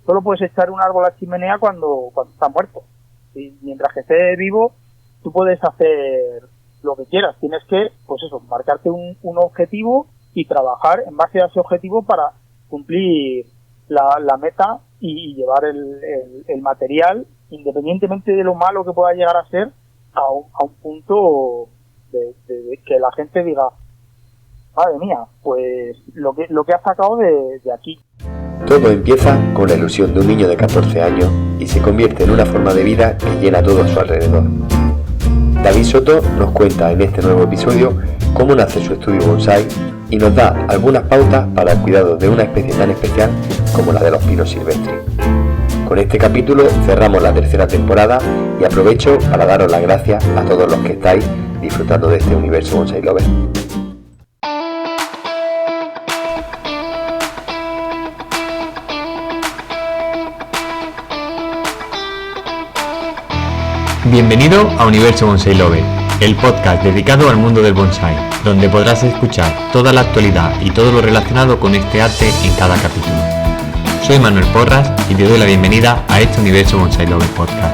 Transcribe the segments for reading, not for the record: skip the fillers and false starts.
solo puedes echar un árbol a la chimenea cuando está muerto. Y mientras que esté vivo, tú puedes hacer lo que quieras. Tienes que, pues eso, marcarte un objetivo y trabajar en base a ese objetivo para cumplir la meta y llevar el material, independientemente de lo malo que pueda llegar a ser, a un punto de que la gente diga, madre mía, pues lo que has sacado de aquí. Todo empieza con la ilusión de un niño de 14 años y se convierte en una forma de vida que llena todo a su alrededor. David Soto nos cuenta en este nuevo episodio cómo nace su estudio bonsái y nos da algunas pautas para el cuidado de una especie tan especial como la de los pinos silvestres. Con este capítulo cerramos la tercera temporada y aprovecho para daros las gracias a todos los que estáis disfrutando de este universo Bonsai Lover. Bienvenido a Universo Bonsai Lover, el podcast dedicado al mundo del bonsai, donde podrás escuchar toda la actualidad y todo lo relacionado con este arte en cada capítulo. Soy Manuel Porras y te doy la bienvenida a este Universo Bonsai Lover podcast.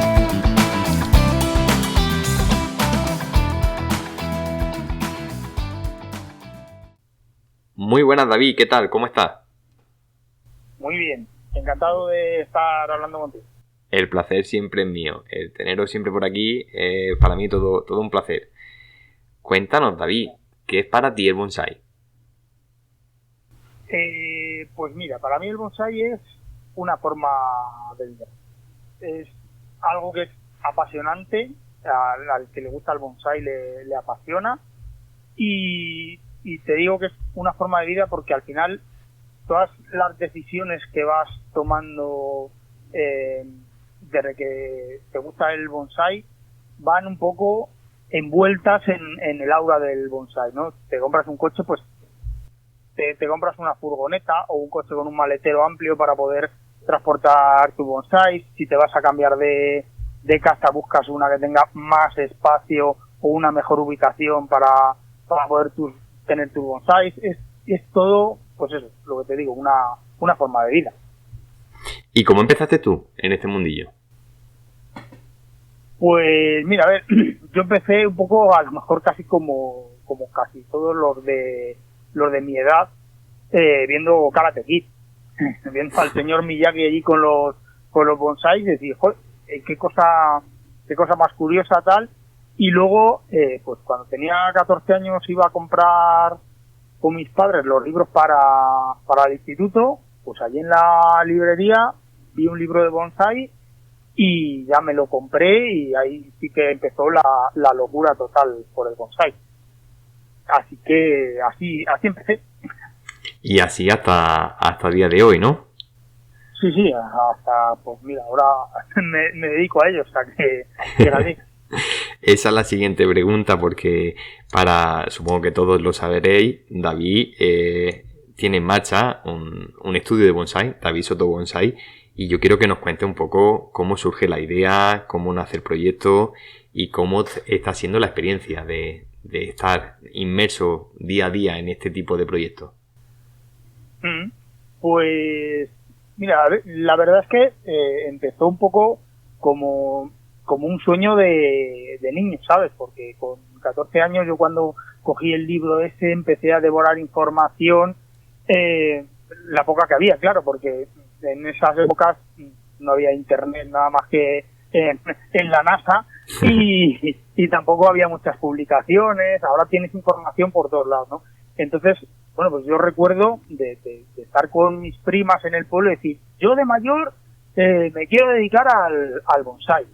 Muy buenas, David, ¿qué tal? ¿Cómo estás? Muy bien, encantado de estar hablando contigo. El placer siempre es mío. El teneros siempre por aquí, para mí todo un placer. Cuéntanos, David, ¿qué es para ti el bonsai? Pues mira, para mí el bonsai es una forma de vida. Es algo que es apasionante, al que le gusta el bonsai le apasiona, y te digo que es una forma de vida porque al final todas las decisiones que vas tomando desde que te gusta el bonsai van un poco envueltas en el aura del bonsai, ¿no? Te compras un coche, pues te compras una furgoneta o un coche con un maletero amplio para poder transportar tu bonsai. Si te vas a cambiar de casa, buscas una que tenga más espacio o una mejor ubicación para poder tener tus bonsai. Es todo, pues eso, lo que te digo, una forma de vida. ¿Y cómo empezaste tú en este mundillo? Pues mira, a ver, yo empecé un poco a lo mejor casi como casi todos los de mi edad, viendo Karate Kid, viendo al señor Miyagi allí con los bonsáis, y decir, joder, qué cosa más curiosa tal. Y luego, pues cuando tenía 14 años iba a comprar con mis padres los libros para el instituto, pues allí en la librería vi un libro de bonsai y ya me lo compré, y ahí sí que empezó la locura total por el bonsai. Así que así empecé. Y así hasta el día de hoy, ¿no? Sí, hasta, pues mira, ahora me dedico a ello, o sea que así. Esa es la siguiente pregunta, porque supongo que todos lo sabréis, David tiene en marcha un estudio de bonsai, David Soto Bonsai, y yo quiero que nos cuente un poco cómo surge la idea, cómo nace el proyecto y cómo está siendo la experiencia de estar inmerso día a día en este tipo de proyectos. Pues mira, la verdad es que empezó un poco como un sueño de niño, ¿sabes? Porque con 14 años yo cuando cogí el libro ese empecé a devorar información, la poca que había, claro, porque en esas épocas no había internet nada más que en la NASA, y tampoco había muchas publicaciones. Ahora tienes información por todos lados, ¿no? Entonces, bueno, pues yo recuerdo de estar con mis primas en el pueblo y decir, yo de mayor me quiero dedicar al bonsai,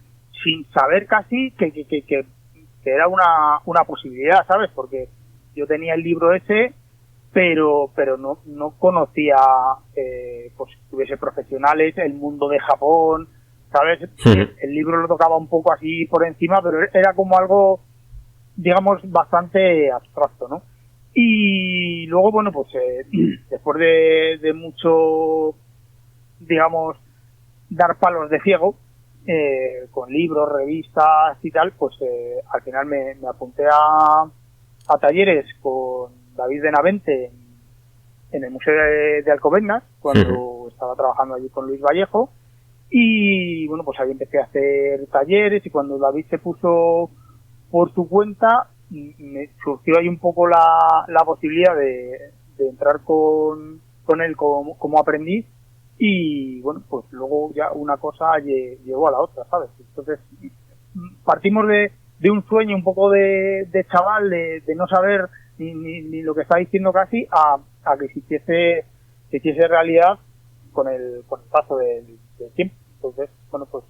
sin saber casi que era una posibilidad, ¿sabes? Porque yo tenía el libro ese, pero no conocía pues que hubiese profesionales, el mundo de Japón, ¿sabes? Sí. El libro lo tocaba un poco así por encima, pero era como algo, digamos, bastante abstracto, ¿no? Y luego, bueno, pues después de mucho, digamos, dar palos de ciego, con libros, revistas y tal, pues al final me apunté a talleres con David Benavente en el Museo de Alcobendas, cuando cuando estaba trabajando allí con Luis Vallejo. Y bueno, pues ahí empecé a hacer talleres, y cuando David se puso por su cuenta, me surgió ahí un poco la posibilidad de entrar con él como aprendiz. Y bueno, pues luego ya una cosa llegó a la otra, ¿sabes? Entonces partimos de un sueño un poco de chaval, de no saber ni lo que está diciendo casi, a que se hiciese realidad con el paso del tiempo. Entonces, bueno, pues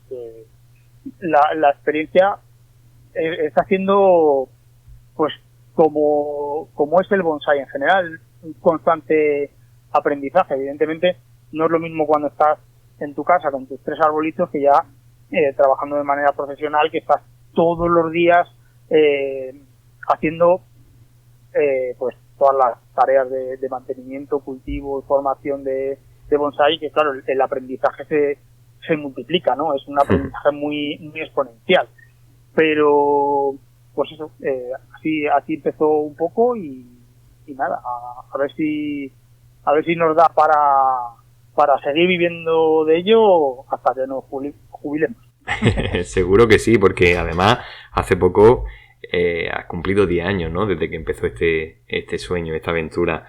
la experiencia está siendo, pues, como es el bonsai en general, un constante aprendizaje. Evidentemente no es lo mismo cuando estás en tu casa con tus 3 arbolitos que ya trabajando de manera profesional, que estás todos los días haciendo pues todas las tareas de mantenimiento, cultivo y formación de bonsai, que claro, el aprendizaje se multiplica, ¿no? Es un aprendizaje muy, muy exponencial. Pero pues eso, así empezó un poco, y nada, a ver si nos da para seguir viviendo de ello hasta que nos jubilemos. Seguro que sí, porque además hace poco has cumplido 10 años, ¿no? Desde que empezó este sueño, esta aventura.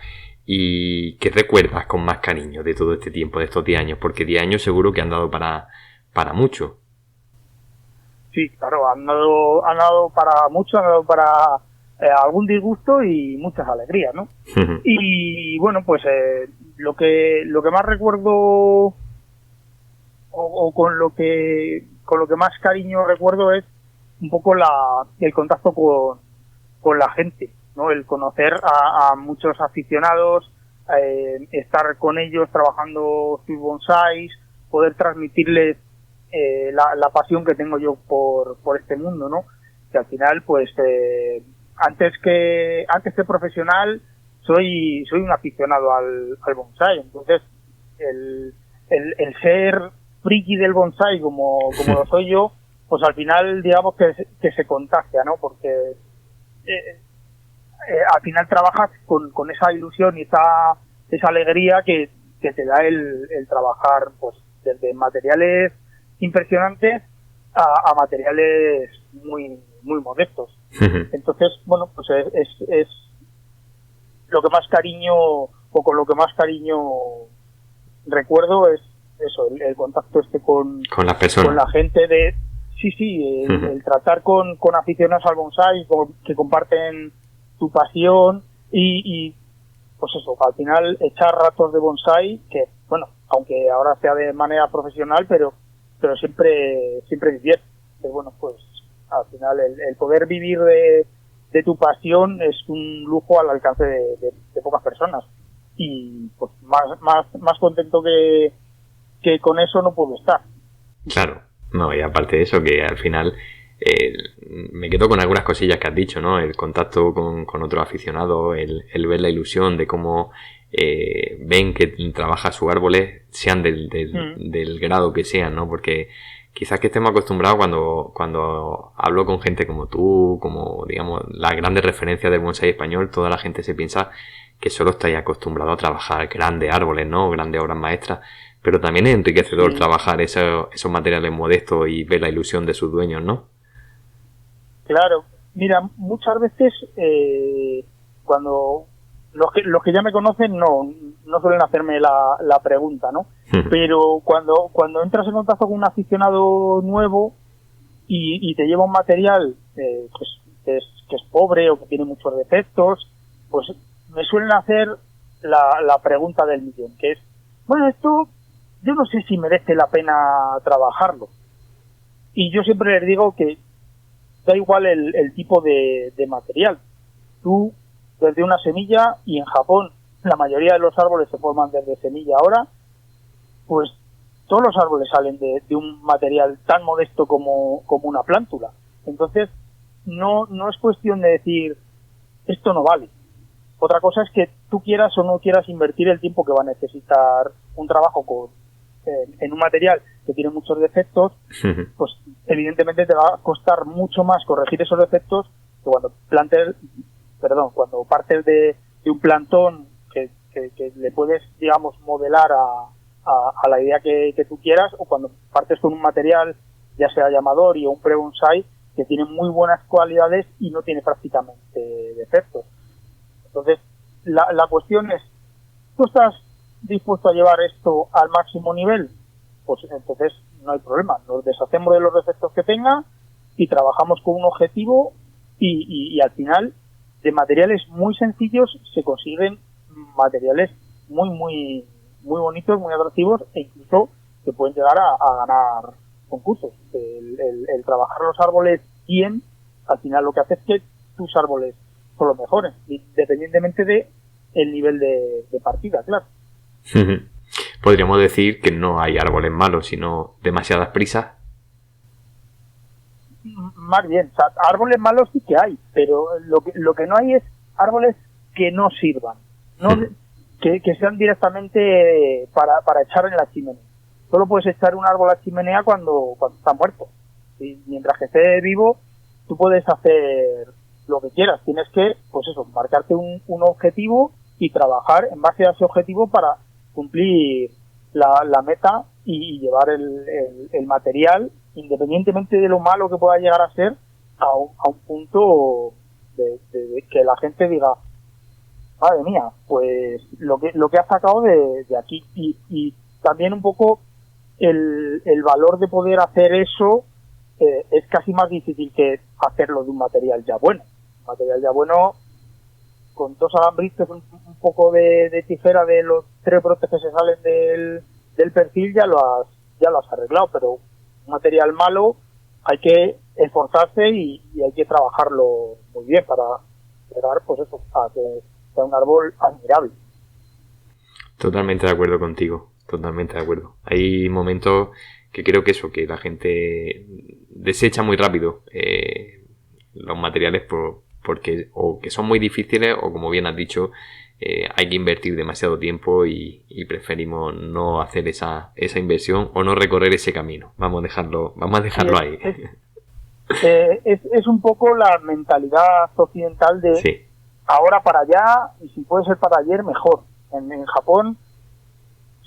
¿Y qué recuerdas con más cariño de todo este tiempo, de estos 10 años? Porque 10 años seguro que han dado para mucho. Sí, claro, han dado para mucho, han dado para algún disgusto y muchas alegrías, ¿no? Y bueno, pues lo que más recuerdo, o con lo que más cariño recuerdo, es un poco el contacto con la gente, ¿no? El conocer a muchos aficionados, estar con ellos trabajando sus bonsais, poder transmitirles la pasión que tengo yo por este mundo, ¿no? Que al final, pues, antes que profesional, soy un aficionado al bonsai. Entonces, el ser friki del bonsai como lo soy yo, pues al final digamos que se contagia, ¿no? Porque al final trabajas con esa ilusión y esa alegría que te da el trabajar, pues, desde materiales impresionantes a materiales muy, muy modestos. Entonces, bueno, pues es lo que más cariño, o con lo que más cariño recuerdo, es eso, el contacto con las personas, con la gente, el tratar con aficionados al bonsai, que comparten tu pasión, y pues eso, al final echar ratos de bonsai, que bueno, aunque ahora sea de manera profesional, pero siempre divierte. Pero bueno, pues al final el poder vivir de tu pasión es un lujo al alcance de pocas personas, y pues más contento que con eso no puedo estar. Claro, no, y aparte de eso, que al final me quedo con algunas cosillas que has dicho, ¿no? El contacto con otros aficionados, el ver la ilusión de cómo ven que trabaja sus árboles, sean del grado que sean, ¿no? Porque quizás que estemos acostumbrados cuando hablo con gente como tú, como digamos las grandes referencias del bonsai español, toda la gente se piensa que solo estáis acostumbrados a trabajar grandes árboles, ¿no? Grandes obras maestras, pero también es enriquecedor trabajar esos materiales modestos y ver la ilusión de sus dueños, ¿no? Claro, mira, muchas veces cuando los que ya me conocen no suelen hacerme la pregunta, ¿no? Pero cuando entras en contacto con un aficionado nuevo y te lleva un material pues, que es pobre o que tiene muchos defectos, pues me suelen hacer la pregunta del millón, que es, bueno, esto yo no sé si merece la pena trabajarlo. Y yo siempre les digo que da igual el tipo de material. Tú, desde una semilla, y en Japón la mayoría de los árboles se forman desde semilla ahora, pues todos los árboles salen de un material tan modesto como una plántula. Entonces, no es cuestión de decir, esto no vale. Otra cosa es que tú quieras o no quieras invertir el tiempo que va a necesitar un trabajo en un material que tiene muchos defectos, pues evidentemente te va a costar mucho más corregir esos defectos que cuando partes de un plantón que le puedes, digamos, modelar a a la idea que tú quieras, o cuando partes con un material, ya sea llamador o un pre-bonsai, que tiene muy buenas cualidades y no tiene prácticamente defectos. Entonces, la cuestión es, ¿tú estás dispuesto a llevar esto al máximo nivel? Pues entonces no hay problema, nos deshacemos de los defectos que tenga y trabajamos con un objetivo y al final de materiales muy sencillos se consiguen materiales muy bonitos, muy atractivos e incluso que pueden llegar a ganar concursos. El trabajar los árboles bien, al final lo que hace es que tus árboles son los mejores, independientemente de el nivel de partida, claro. Podríamos decir que no hay árboles malos, sino demasiadas prisas. Más bien, o sea, árboles malos sí que hay, pero lo que no hay es árboles que no sirvan, no que sean directamente para echar en la chimenea. Solo puedes echar un árbol a la chimenea cuando está muerto. Y mientras que esté vivo, tú puedes hacer lo que quieras. Tienes que, pues eso, marcarte un objetivo y trabajar en base a ese objetivo para cumplir la meta y llevar el material, independientemente de lo malo que pueda llegar a ser, a un punto de que la gente diga, madre mía, pues lo que ha sacado de aquí. Y también un poco el valor de poder hacer eso es casi más difícil que hacerlo de un material ya bueno. Un material ya bueno, con 2 alambritos, un poco de tijera de los 3 brotes que se salen del perfil, ya lo has arreglado, pero un material malo hay que esforzarse y hay que trabajarlo muy bien para llegar, pues eso, a que sea un árbol admirable. Totalmente de acuerdo contigo, totalmente de acuerdo. Hay momentos que creo que que la gente desecha muy rápido los materiales porque o que son muy difíciles o, como bien has dicho, hay que invertir demasiado tiempo y preferimos no hacer esa inversión o no recorrer ese camino. Vamos a dejarlo ahí. Es un poco la mentalidad occidental de sí. Ahora para allá, y si puede ser para ayer, mejor. En Japón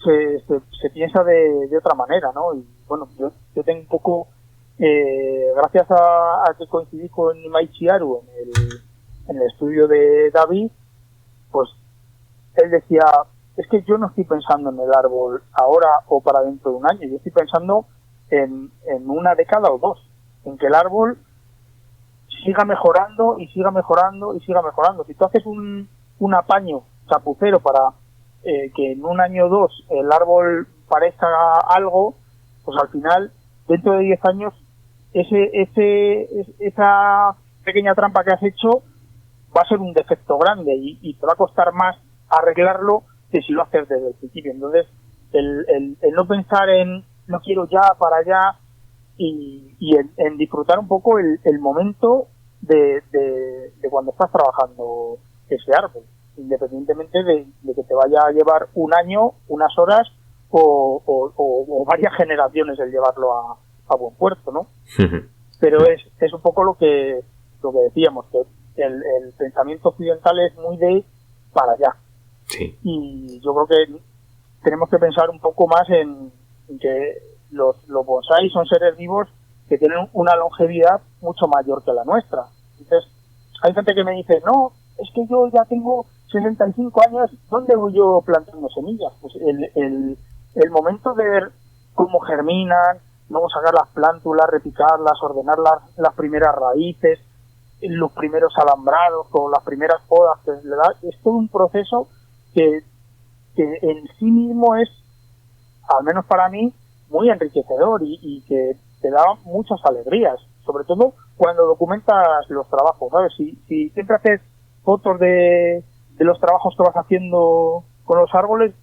se piensa de otra manera, ¿no? Y bueno, yo tengo un poco, gracias a que coincidí con Imaichi Aru en el estudio de David, pues él decía, es que yo no estoy pensando en el árbol ahora o para dentro de un año, yo estoy pensando en una década o 2, en que el árbol siga mejorando y siga mejorando y siga mejorando. Si tú haces un apaño chapucero para que en un año o 2 el árbol parezca algo, pues al final, dentro de 10 años, esa pequeña trampa que has hecho va a ser un defecto grande y te va a costar más arreglarlo que si lo haces desde el principio. Entonces, el no pensar en no quiero ya para allá y en disfrutar un poco el momento de cuando estás trabajando ese árbol, independientemente de que te vaya a llevar un año, unas horas o varias generaciones el llevarlo a buen puerto, ¿no? Pero es un poco lo que decíamos, que el pensamiento occidental es muy de para allá. Sí. Y yo creo que tenemos que pensar un poco más en que los bonsái son seres vivos que tienen una longevidad mucho mayor que la nuestra. Entonces, hay gente que me dice, no, es que yo ya tengo 65 años, ¿dónde voy yo plantando semillas? Pues el momento de ver cómo germinan, luego sacar las plántulas, repicarlas, ordenar las primeras raíces, los primeros alambrados o las primeras podas que le da, es todo un proceso que en sí mismo es, al menos para mí, muy enriquecedor y que te da muchas alegrías, sobre todo cuando documentas los trabajos, ¿sabes? Si siempre haces fotos de los trabajos que vas haciendo con los árboles,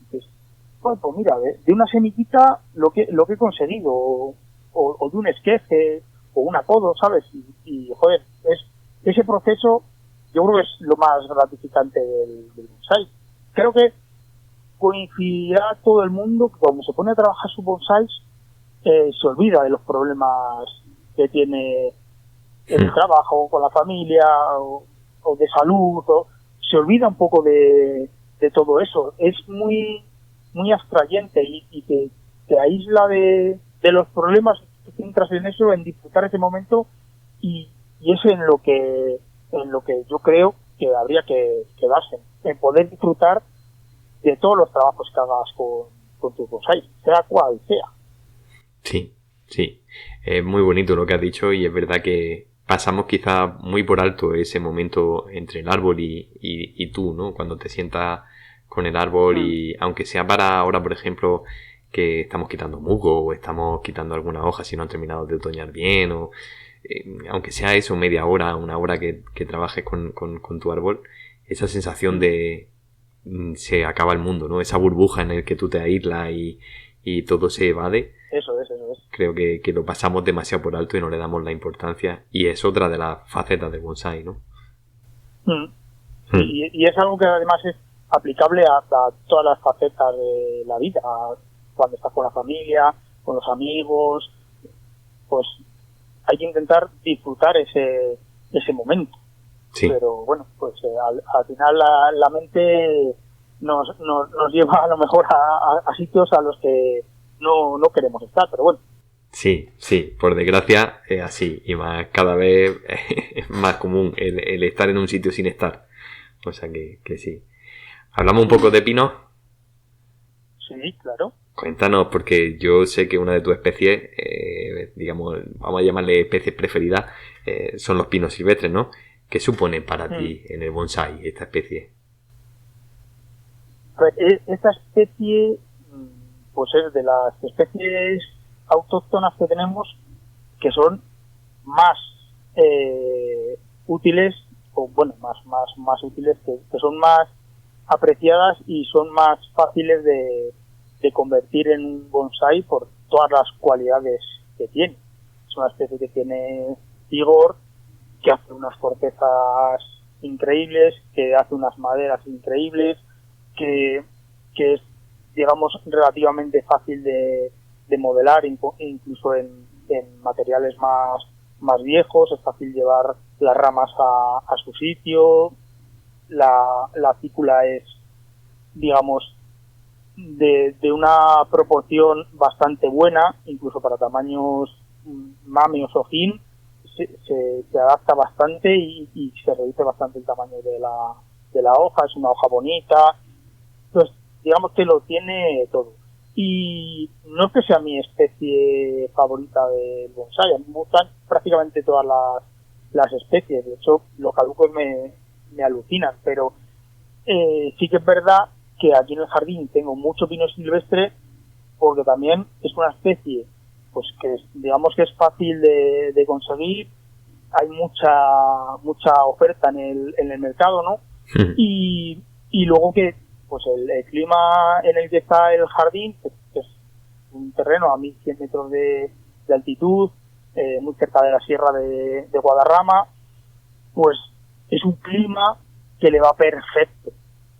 pues mira, de una semillita lo que he conseguido, o de un esqueje, o un apodo, ¿sabes? Y joder, ese proceso yo creo que es lo más gratificante del bonsái. Creo que coincidirá todo el mundo que cuando se pone a trabajar sus bonsáis se olvida de los problemas que tiene en el trabajo, con la familia, o de salud, se olvida un poco de todo eso. Es muy muy abstrayente y te aísla de los problemas, te centras en eso, en disfrutar ese momento y es en lo que yo creo que habría que darse, en poder disfrutar de todos los trabajos que hagas con tus bonsai, sea cual sea. Sí, sí. Es muy bonito lo que has dicho y es verdad que pasamos quizá muy por alto ese momento entre el árbol y tú, ¿no? Cuando te sientas con el árbol y aunque sea para ahora, por ejemplo, que estamos quitando musgo o estamos quitando alguna hoja si no han terminado de otoñar bien o aunque sea eso media hora, una hora que trabajes con tu árbol, esa sensación de se acaba el mundo, ¿no? Esa burbuja en el que tú te aíslas y todo se evade. Eso es. Creo que lo pasamos demasiado por alto y no le damos la importancia y es otra de las facetas del bonsai, ¿no? Y es algo que además es aplicable a todas las facetas de la vida, cuando estás con la familia, con los amigos, pues hay que intentar disfrutar ese momento. Sí. Pero bueno, pues al final la mente nos lleva a lo mejor a sitios a los que no queremos estar, pero bueno. Sí, por desgracia es así y más cada vez es más común el estar en un sitio sin estar. O sea que sí. ¿Hablamos un poco de pino? Sí, claro. Cuéntanos, porque yo sé que una de tus especies, digamos, vamos a llamarle especies preferidas, son los pinos silvestres, ¿no? ¿Qué supone para ti en el bonsai esta especie? Pues esta especie pues es de las especies autóctonas que tenemos que son más útiles, o bueno, más útiles, que son más apreciadas y son más fáciles de convertir en un bonsai por todas las cualidades que tiene. Es una especie que tiene vigor, que hace unas cortezas increíbles, que hace unas maderas increíbles, que es, digamos, relativamente fácil de modelar, incluso en materiales más viejos. Es fácil llevar las ramas a su sitio. La cícula es, digamos, de una proporción bastante buena, incluso para tamaños mami o sojín, se adapta bastante y se reduce bastante el tamaño de la hoja. Es una hoja bonita, entonces digamos que lo tiene todo. Y no es que sea mi especie favorita del bonsai, a mí me gustan prácticamente todas las especies, de hecho los caducos me alucinan, pero sí que es verdad que aquí en el jardín tengo mucho pino silvestre, porque también es una especie pues que digamos que es fácil de conseguir, hay mucha oferta en el mercado, ¿no? Y luego que pues el clima en el que está el jardín, que es un terreno a 1100 metros de altitud, muy cerca de la sierra de Guadarrama, pues es un clima que le va perfecto.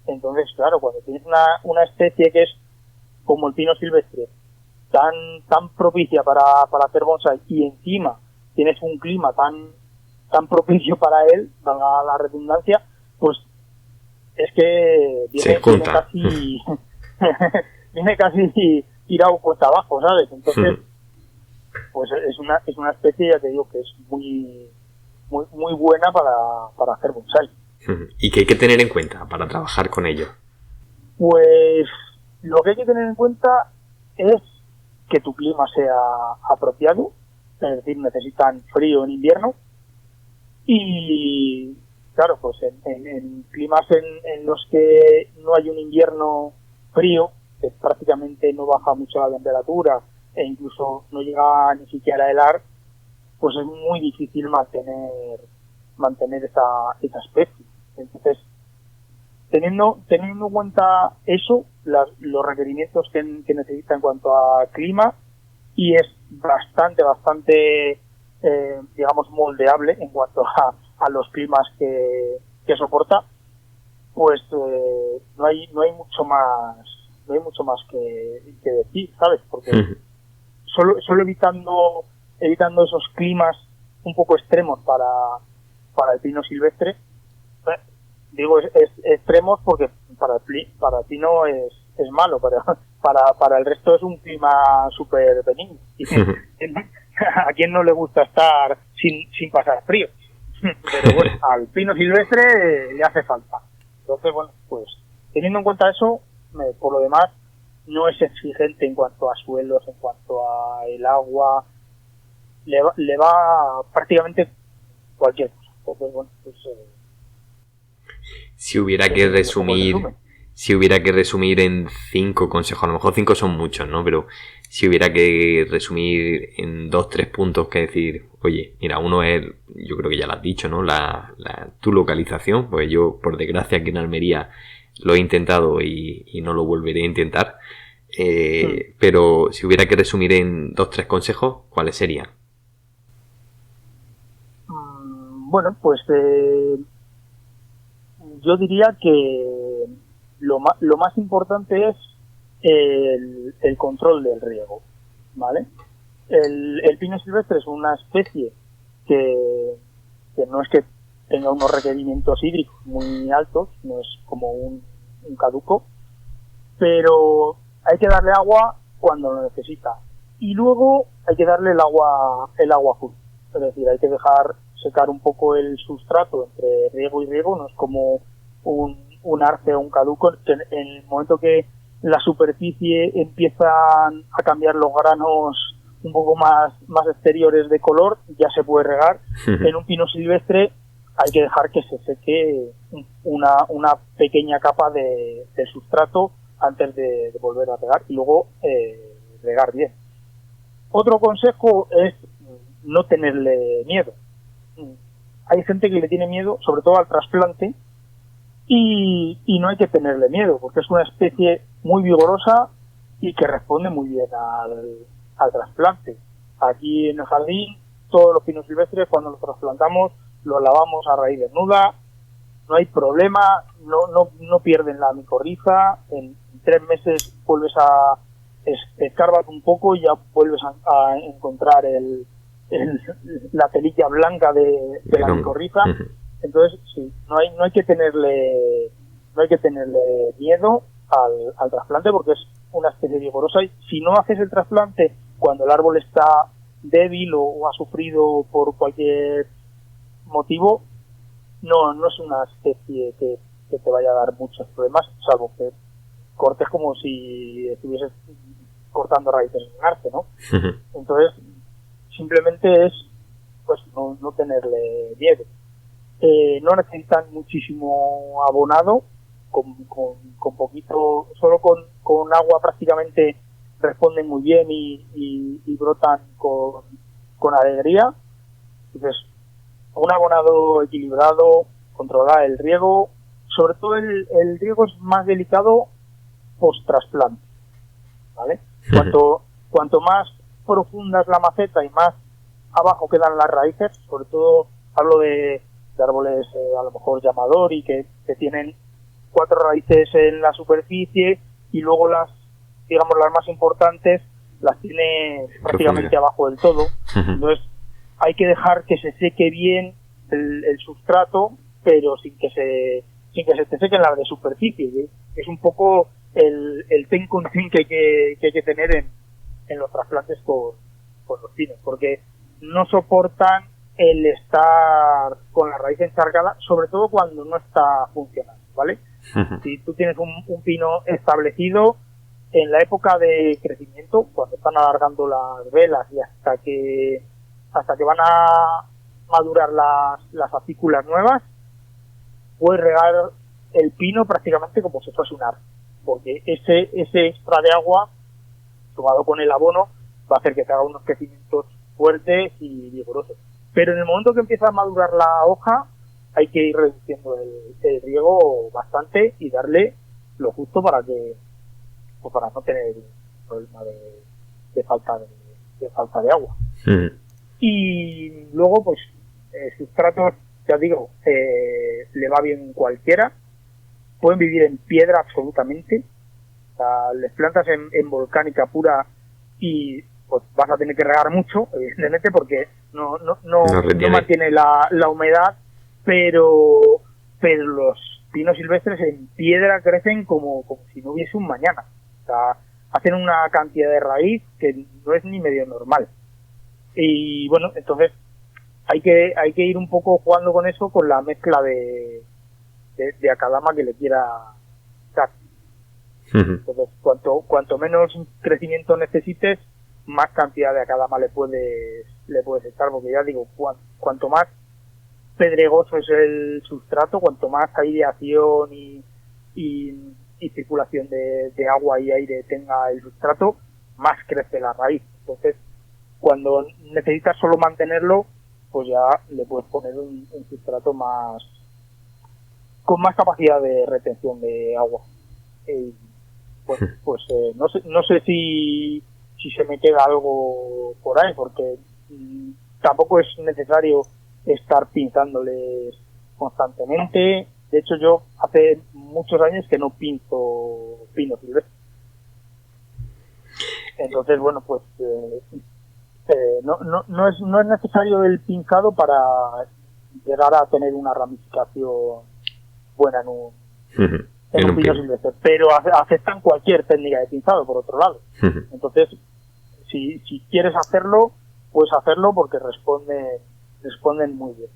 Entonces, claro, cuando tienes una especie que es como el pino silvestre, tan propicia para hacer bonsai, y encima tienes un clima tan propicio para él, valga la redundancia, pues es que viene casi tirado cuesta abajo, ¿sabes? Entonces, pues es una especie, ya te digo, que es muy buena para hacer bonsai. ¿Y qué hay que tener en cuenta para trabajar con ello? Pues lo que hay que tener en cuenta es que tu clima sea apropiado, es decir, necesitan frío en invierno, y claro, pues en climas en los que no hay un invierno frío, que prácticamente no baja mucho la temperatura e incluso no llega ni siquiera a helar, pues es muy difícil mantener esa especie. Entonces, teniendo en cuenta eso, los requerimientos que necesita en cuanto a clima, y es bastante digamos moldeable en cuanto a los climas que soporta, pues no hay mucho más que decir, ¿sabes? Porque solo evitando esos climas un poco extremos para el pino silvestre. Digo extremos porque para el pino es es malo, pero para el resto es un clima súper benigno. ¿A quién no le gusta estar sin pasar frío? Pero bueno, al pino silvestre le hace falta. Entonces, bueno, pues teniendo en cuenta eso, por lo demás, no es exigente en cuanto a suelos, en cuanto a el agua, le va prácticamente cualquier cosa. Entonces, bueno, pues... Si hubiera que resumir en 5 consejos, a lo mejor 5 son muchos, ¿no? Pero si hubiera que resumir en 2-3 puntos, que decir, oye, mira, uno es, yo creo que ya lo has dicho, ¿no? Tu localización, pues yo, por desgracia, aquí en Almería lo he intentado y no lo volveré a intentar. Pero si hubiera que resumir en 2-3 consejos, ¿cuáles serían? Bueno, pues yo diría que lo más importante es el control del riego, ¿vale? El pino silvestre es una especie que no es que tenga unos requerimientos hídricos muy altos, no es como un caduco, pero hay que darle agua cuando lo necesita y luego hay que darle el agua full, es decir, hay que dejar secar un poco el sustrato entre riego y riego, no es como un arce o un caduco, que en el momento que la superficie empiezan a cambiar los granos un poco más exteriores de color, ya se puede regar. En un pino silvestre hay que dejar que se seque una pequeña capa de sustrato antes de volver a regar y luego regar bien. Otro consejo es no tenerle miedo. Hay gente que le tiene miedo, sobre todo al trasplante, y no hay que tenerle miedo, porque es una especie muy vigorosa y que responde muy bien al trasplante. Aquí en el jardín, todos los pinos silvestres, cuando los trasplantamos, los lavamos a raíz desnuda, no hay problema, no pierden la micorriza, en 3 meses vuelves a escarbar un poco y ya vuelves a encontrar la telilla blanca de la micorriza. Entonces, sí, no hay que tenerle miedo al trasplante, porque es una especie vigorosa, y si no haces el trasplante cuando el árbol está débil o ha sufrido por cualquier motivo, no es una especie que te vaya a dar muchos problemas, salvo que cortes como si estuvieses cortando raíces en un arce, ¿no? Entonces, simplemente es pues no tenerle miedo. No necesitan muchísimo abonado, con poquito, solo con agua prácticamente responden muy bien y brotan con alegría. Entonces, un abonado equilibrado, controlar el riego, sobre todo el riego es más delicado post-trasplante, ¿vale? Cuanto más profunda es la maceta y más abajo quedan las raíces, sobre todo hablo de árboles a lo mejor llamador y que tienen 4 raíces en la superficie y luego las más importantes las tiene prácticamente abajo del todo. Entonces hay que dejar que se seque bien el sustrato, pero sin que se te sequen las de superficie. Es un poco el ten con ten que hay que tener en los trasplantes con los pinos, porque no soportan el estar con la raíz encharcada, sobre todo cuando no está funcionando, ¿vale? Si tú tienes un pino establecido, en la época de crecimiento, cuando están alargando las velas y hasta que van a madurar las acículas nuevas, puedes regar el pino prácticamente como si fuese un árbol, porque ese extra de agua, sumado con el abono, va a hacer que te haga unos crecimientos fuertes y vigorosos. Pero en el momento que empieza a madurar la hoja, hay que ir reduciendo el riego bastante y darle lo justo para no tener problema de falta de agua. Y luego, pues, sustratos, ya digo, le va bien cualquiera. Pueden vivir en piedra absolutamente. O sea, les plantas en volcánica pura y pues vas a tener que regar mucho, evidentemente, porque no mantiene la humedad, pero los pinos silvestres en piedra crecen como si no hubiese un mañana. O sea, hacen una cantidad de raíz que no es ni medio normal. Y bueno, entonces hay que ir un poco jugando con eso, con la mezcla de acadama que le quiera dar. Entonces, cuanto menos crecimiento necesites, más cantidad de acadama le puedes echar, porque ya digo, cuanto más pedregoso es el sustrato, cuanto más aireación y circulación de agua y aire tenga el sustrato, más crece la raíz. Entonces, cuando necesitas solo mantenerlo, pues ya le puedes poner un sustrato con más capacidad de retención de agua. No sé si se me queda algo por ahí, porque tampoco es necesario estar pintándoles constantemente. De hecho, yo hace muchos años que no pinto pinos silvestres. Entonces, bueno, pues no es necesario el pinzado para llegar a tener una ramificación buena en un pino silvestre, pero aceptan cualquier técnica de pinzado, por otro lado. Entonces, si quieres hacerlo, puedes hacerlo, porque responden muy bien.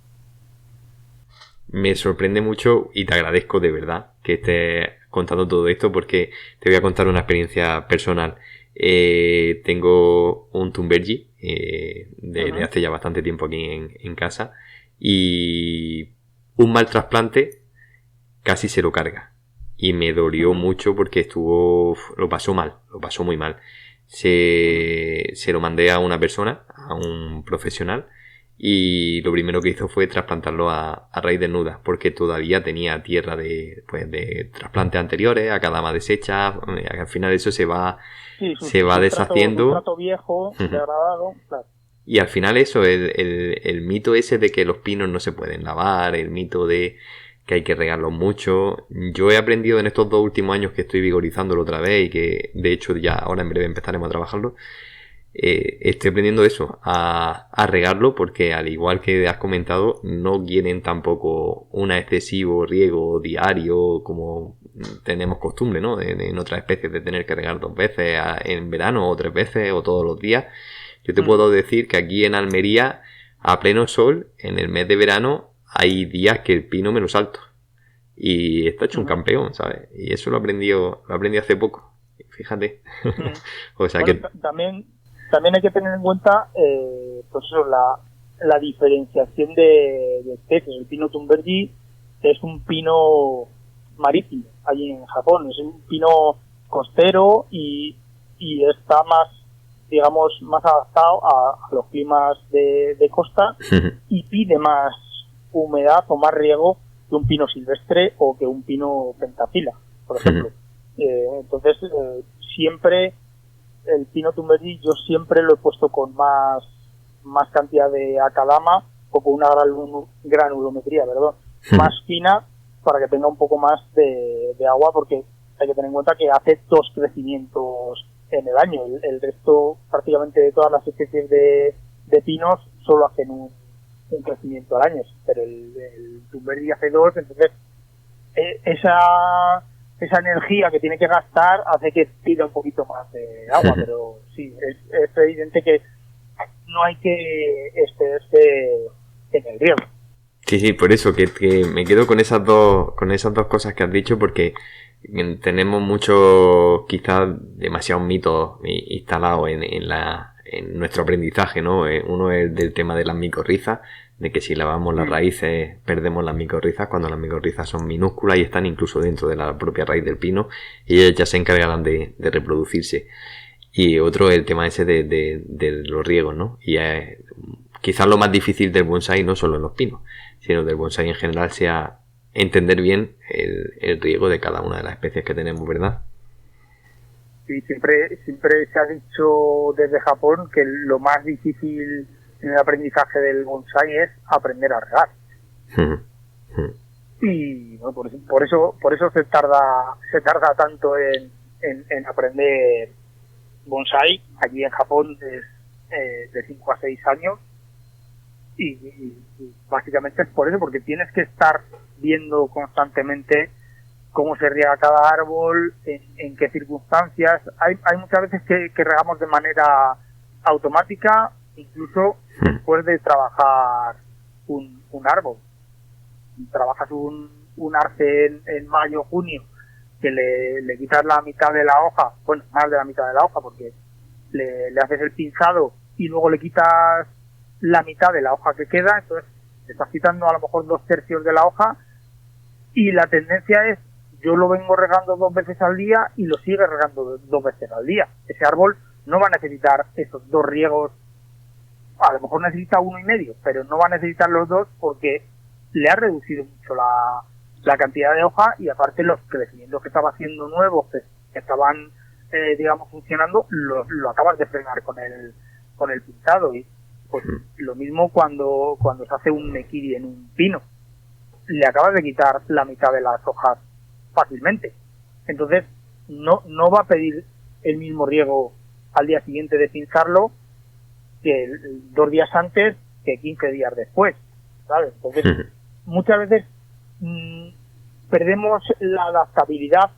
Me sorprende mucho y te agradezco de verdad que estés contando todo esto, porque te voy a contar una experiencia personal. Tengo un Thunbergy de hace ya bastante tiempo aquí en casa, y un mal trasplante casi se lo carga, y me dolió mucho porque lo pasó muy mal. Se lo mandé a una persona, a un profesional, y lo primero que hizo fue trasplantarlo a raíz desnuda, porque todavía tenía tierra de trasplantes anteriores, acadama deshecha. Al final eso se va deshaciendo. Un trato viejo, degradado, claro. Y al final eso, el mito ese de que los pinos no se pueden lavar, el mito de que hay que regarlos mucho. Yo he aprendido en estos 2 últimos años que estoy vigorizándolo otra vez, y que de hecho ya ahora en breve empezaremos a trabajarlo. Estoy aprendiendo eso, a regarlo, porque al igual que has comentado, no quieren tampoco un excesivo riego diario como tenemos costumbre, ¿no? En otras especies, de tener que regar 2 veces en verano, o 3 veces, o todos los días. Yo te puedo decir que aquí en Almería, a pleno sol, en el mes de verano, hay días que el pino me lo salto, y está hecho un campeón, ¿sabes? Y eso lo aprendí hace poco, fíjate. O sea, bueno, que también hay que tener en cuenta pues eso, la diferenciación de especies. El pino Thunbergy es un pino marítimo allí en Japón, es un pino costero y está más, digamos, más adaptado a los climas de costa, y pide más humedad o más riego que un pino silvestre o que un pino pentafila, por ejemplo. Entonces, siempre el pino Thunbergy yo siempre lo he puesto con más cantidad de acadama, o con una granulometría, más fina, para que tenga un poco más de agua, porque hay que tener en cuenta que hace 2 crecimientos en el año. El resto, prácticamente de todas las especies de pinos, solo hacen un crecimiento al año, pero el Thunbergy hace 2, entonces esa energía que tiene que gastar hace que tire un poquito más de agua. Pero sí, es evidente que no hay que excederse en el riego. Sí, por eso que me quedo con esas dos cosas que has dicho, porque tenemos muchos, quizás demasiados mitos instalados en nuestro aprendizaje, ¿no? Uno es del tema de las micorrizas, de que si lavamos las raíces perdemos las micorrizas, cuando las micorrizas son minúsculas y están incluso dentro de la propia raíz del pino, y ellas ya se encargarán de reproducirse. Y otro es el tema ese de los riegos, ¿no? Y quizás lo más difícil del bonsái, no solo en los pinos, sino del bonsái en general, sea entender bien el riego de cada una de las especies que tenemos, ¿verdad? Sí, siempre se ha dicho desde Japón que lo más difícil en el aprendizaje del bonsái es aprender a regar. Y bueno, por eso se tarda tanto en aprender bonsái. Allí en Japón es de 5 a 6 años, y básicamente es por eso, porque tienes que estar viendo constantemente cómo se riega cada árbol, en qué circunstancias. Hay muchas veces que regamos de manera automática, incluso después de trabajar un árbol. Trabajas un arce en mayo, junio, que le quitas la mitad de la hoja, bueno, más de la mitad de la hoja, porque le haces el pinzado y luego le quitas la mitad de la hoja que queda, entonces te estás quitando a lo mejor 2/3 de la hoja, y la tendencia es, yo lo vengo regando 2 veces al día y lo sigue regando 2 veces al día. Ese árbol no va a necesitar esos 2 riegos, a lo mejor necesita 1,5, pero no va a necesitar los 2 porque le ha reducido mucho la cantidad de hoja, y aparte los crecimientos que estaba haciendo nuevos, que estaban, digamos, funcionando, lo acabas de frenar con el pintado. Y pues lo mismo cuando se hace un mequiri en un pino, le acabas de quitar la mitad de las hojas fácilmente. Entonces no va a pedir el mismo riego al día siguiente de pinzarlo que 2 días antes que 15 días después, ¿sabes? Entonces muchas veces perdemos la adaptabilidad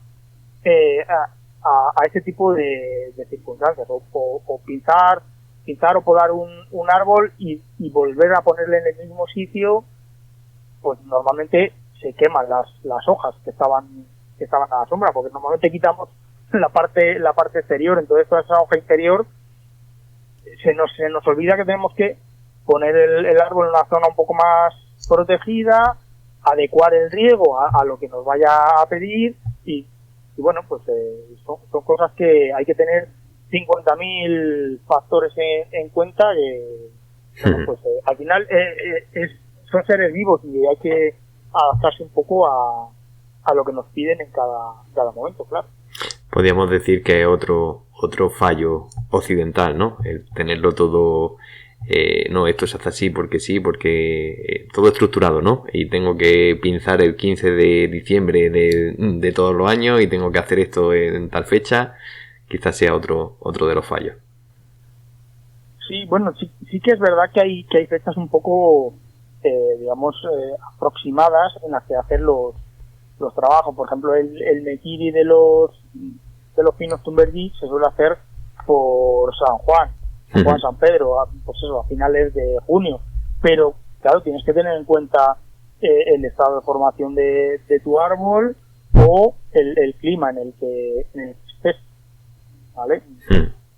a ese tipo de circunstancias, o pinzar o podar un árbol y volver a ponerle en el mismo sitio, pues normalmente se queman las hojas que estaban a la sombra, porque normalmente quitamos la parte exterior, entonces toda esa hoja interior se nos olvida que tenemos que poner el árbol en una zona un poco más protegida, adecuar el riego a lo que nos vaya a pedir, y bueno, pues son cosas que hay que tener 50.000 factores en cuenta, que bueno, pues al final son seres vivos y hay que adaptarse un poco a lo que nos piden en cada momento, claro. Podríamos decir que es otro fallo occidental, ¿no? El tenerlo todo, no, esto se hace así porque todo estructurado, ¿no? Y tengo que pinzar el 15 de diciembre de todos los años y tengo que hacer esto en tal fecha. Quizás sea otro de los fallos. Sí, bueno, sí que es verdad que hay fechas un poco, digamos, aproximadas en las que hacer los trabajos. Por ejemplo, el mequiri de los pinos tumbergí se suele hacer por San Juan, San Pedro, pues eso, a finales de junio. Pero, claro, tienes que tener en cuenta el estado de formación de tu árbol, o el clima en el que estés, ¿vale?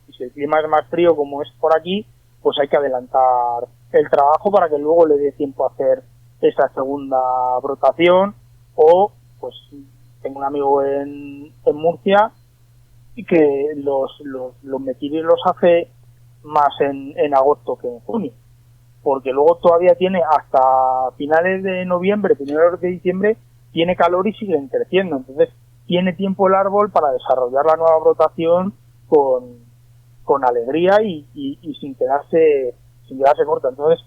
Y si el clima es más frío, como es por aquí, pues hay que adelantar el trabajo para que luego le dé tiempo a hacer esa segunda brotación. O, pues, tengo un amigo en Murcia y que los mequiris los hace más en agosto que en junio, porque luego todavía tiene hasta finales de noviembre, primeros de diciembre, tiene calor y siguen creciendo, entonces tiene tiempo el árbol para desarrollar la nueva brotación con alegría y sin quedarse corta. Entonces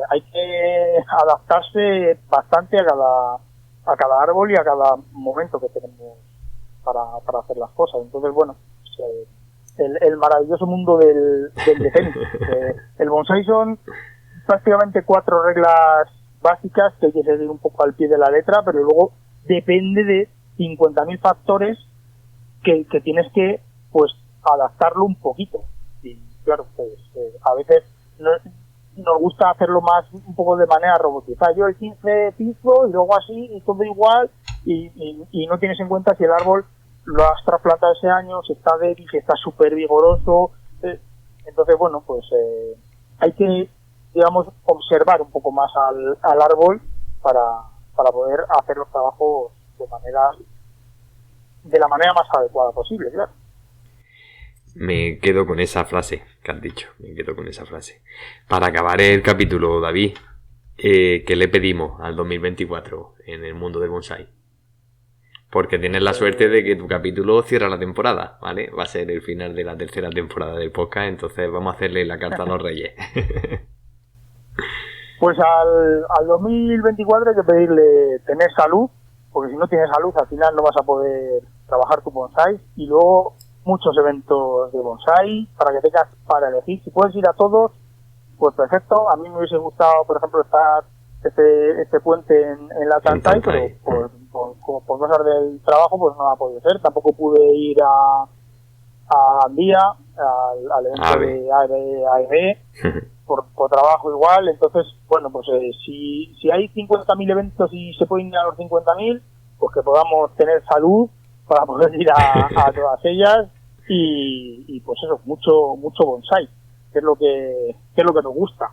hay que adaptarse bastante a cada árbol y a cada momento que tenemos para hacer las cosas. Entonces, bueno, el maravilloso mundo del decenni. El bonsai son prácticamente 4 reglas básicas que hay que seguir un poco al pie de la letra, pero luego depende de 50.000 factores que tienes que, pues, adaptarlo un poquito. Y claro, pues a veces nos gusta hacerlo más un poco de manera robotizada. Yo el 15 piso y luego así y todo igual, y no tienes en cuenta si el árbol lo has trasplantado ese año, si está débil, si está súper vigoroso. Entonces, bueno, pues hay que, digamos, observar un poco más al árbol para poder hacer los trabajos de la manera más adecuada posible, claro. Me quedo con esa frase que has dicho, Para acabar el capítulo, David, ¿qué le pedimos al 2024 en el mundo del bonsai? Porque tienes la suerte de que tu capítulo cierra la temporada, ¿vale? Va a ser el final de la tercera temporada del podcast, entonces vamos a hacerle la carta a los reyes. Pues al 2024 hay que pedirle tener salud, porque si no tienes salud al final no vas a poder trabajar tu bonsai, y luego muchos eventos de bonsai para que tengas para elegir. Si puedes ir a todos, pues perfecto. A mí me hubiese gustado, por ejemplo, estar este puente en la Tantay, pero por cosas del trabajo pues no ha podido ser. Tampoco pude ir a Andía, al evento de AEB, por trabajo igual. Entonces, bueno, pues si hay 50.000 eventos y se pueden ir a los 50.000, pues que podamos tener salud para poder ir a todas ellas y pues eso, mucho bonsai, que es lo que nos gusta.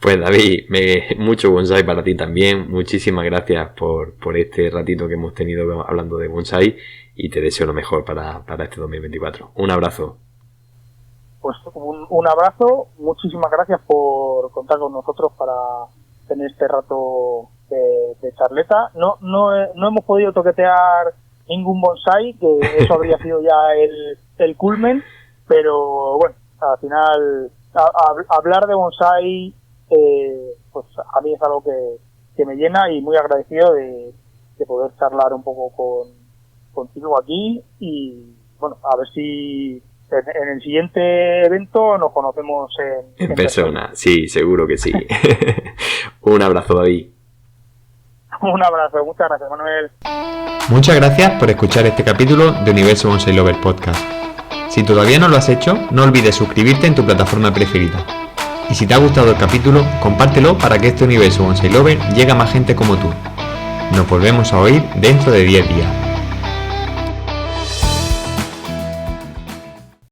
Pues David, mucho bonsai para ti también. Muchísimas gracias por este ratito que hemos tenido hablando de bonsai y te deseo lo mejor para este 2024. Un abrazo. Pues un abrazo, muchísimas gracias por contar con nosotros para tener este rato de charleta. No hemos podido toquetear ningún bonsai, que eso habría sido ya el culmen, pero bueno, al final hablar de bonsai pues a mí es algo que me llena, y muy agradecido de poder charlar un poco contigo aquí, y bueno, a ver si en el siguiente evento nos conocemos en persona. Sí, seguro que sí. Un abrazo, David. Un abrazo, muchas gracias, Manuel. Muchas gracias por escuchar este capítulo de Universo Bonsai Lover Podcast. Si todavía no lo has hecho, no olvides suscribirte en tu plataforma preferida. Y si te ha gustado el capítulo, compártelo para que este Universo Bonsai Lover llegue a más gente como tú. Nos volvemos a oír dentro de 10 días.